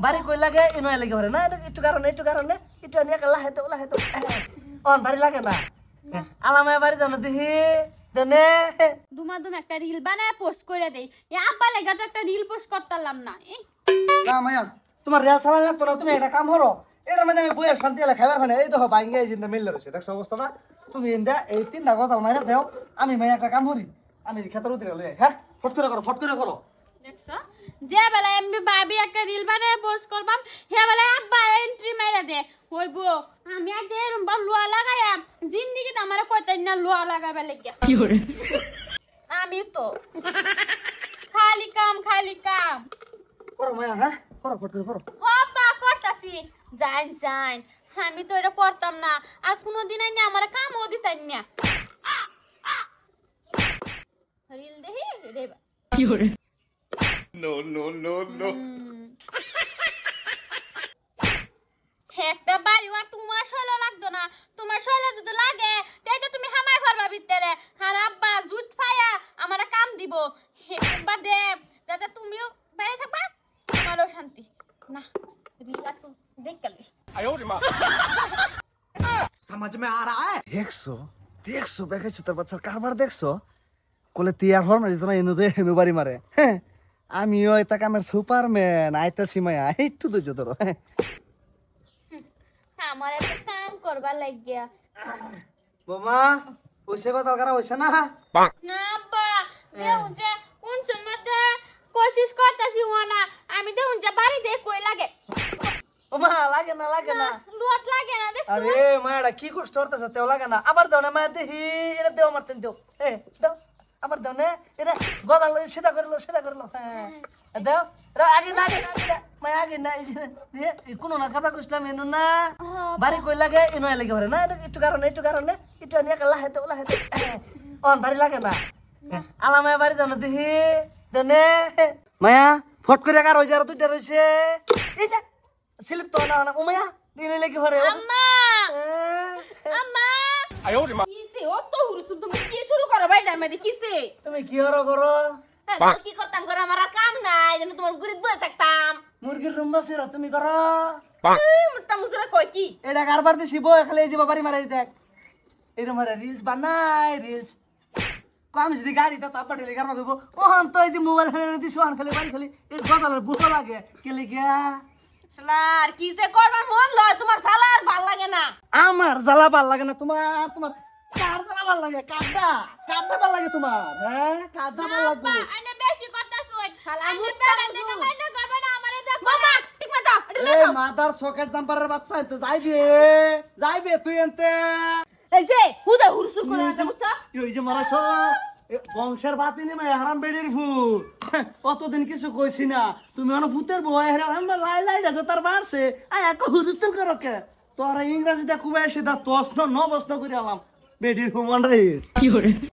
বাড়ি কই লাগে ইনয় লাগে ঘরে না একটু কারণে একটু নিয়ে লাহেতো অন বাড়ি লাগে না আলামায় বাড়ি জানো দেখি দেনে দুমাদুম একটা রিল বানায় পোস্ট করে দেই আব্বা লাগা তো একটা রিল পোস্ট করতাম না না মায়া তোমার রিয়াল চালান লাগতো না তুমি এটা কাম করো এর মধ্যে আমি বইয়ের শান্তি এলা খাবার মানে এই দেখো বাইঙ্গে এই জিন্দা মিললে রয়েছে দেখছো অবস্থাটা তুমি ইন্দা এই তিনটা গজাল মাইরা দেও আমি মায়া একটা কাম করি আমি খেতের উতরে লই হ্যাঁ ফট করে করো দেখছো যে বেলা এমবি ভাবি একটা রিল বানায় পোস্ট করবাম হে বেলা আব্বা এন্ট্রি মাইরা দে হইবো আমি আজ এরম বা লোয়া লাগায়া জিন্দেগি তো আমারে কইতাই না লোয়া লাগাবে লাগিয়া কি করে আমি তো খালি কাম করো মায়া হ্যাঁ করো ফট করে করো হপা করতাছি যাইন আমি তো এটা করতাম না আর কোনোদিন আইনি আমার কামও দিতাই না রিল দেখি রে কি করে No. একটা বাড়ি আর তোমার শৈল লাগতো না তোমার শৈল যদি লাগে তাই তো তুমি হামাই করবা ভিতরে আর আব্বা জুত ফায়া আমার কাম দিব হেবা দে যাতে তুমিও বাইরে থাকবা আমারও শান্তি না রিলা তো দেখলি समझ में आ रहा है देखो बेके चुतर बच्चा कारबार देखो कोले तैयार हर ना जितना इनु दे इनु बारी मारे আমিও এটা কামের সুপারম্যান আইতাছি মায়া একটু ধৈর্য ধরো আমার একটা কাম করবা লাগিয়া বোমা ওইসে কথা করা হইছে না না আব্বা দেউ যে কোন সময়তে কোশিশ করতেছি ওনা আমি দেউ যে বাড়ি দে কই লাগে ওমা লাগে না লুট লাগে না দেখছো আরে মায়াটা কি কষ্ট করতেছে তেও লাগে না আবার দাও না মায়া দেহি এটা দেও মারতেন দেও দাও আবার দাও না এটা গদাল সিধা করলো হ্যাঁ দাও আগে না মায়া আগে না কোনো না কাপড় কইছিলাম এনো না বাড়ি কই লাগে ইনয় লাগে ঘরে না একটু কারণে একটু নিয়ে লাহেতো অন বাড়ি লাগে না আলামায় বাড়ি জানো দেখি দেনে মায়া ফট করে কার হইছে আর দুইটা রইছে এই যা স্লিপ তো না ও মায়া দিলে লাগে ঘরে আম্মা কিসে ও তো হুরসুল তুমি কি শুরু করো বাইডার মধ্যে কিসে তুমি কি করো কি করতাম করে আমার আর কাম নাই যেন তোমার গুরিত বসে থাকতাম মুরগির রুম্বা সিরা তুমি করো মোটা মুসরা কই কি এটা কারবার দিছি বই খালি এই যে বাবারি মারাই দেখ এরকম রিলস বানাই রিলস কম যদি গাড়ি তা তাপা ঢেলে কারবা কইবো ওহন তো এই যে মোবাইল ফেলে দিছি ওহন খালি বাড়ি খালি এই গদালের বুঝো লাগে কে লিগা শালার কি যে করবার মন লয় তোমার শালার ভাল লাগে না আমার জ্বালা ভাল লাগে না তোমার কার জ্বালা ভাল লাগে কাদা ভাল লাগে তোমার হ্যাঁ কাদা ভাল লাগবে আইনে বেশি করতাছ ওই শালা আইনে মুত্তা বেড়া বুঝু। দিতে মাইনা করবে না আমারে দেখ মামা ঠিক মতো এটা এই লাগাও মাদার সকেট জাম্পারের বাচ্চা এতে যাইবে তুই এনতে এই যে হুদা হুরসুল করে না বুঝছো এই যে মারাছ বংশের বাতি নেই হারাম বেড়ির ভূত অতদিন কিছু কইছি না তুমি অন ভূতের বয় হারাম লাই আছে তার বাড়ছে এক হুরুস্তুল করো কে তোরা ইংরেজিতে কুবাই সেটা তস্ন ন বস্ন করে আলাম বেডির হুমান রে কি করে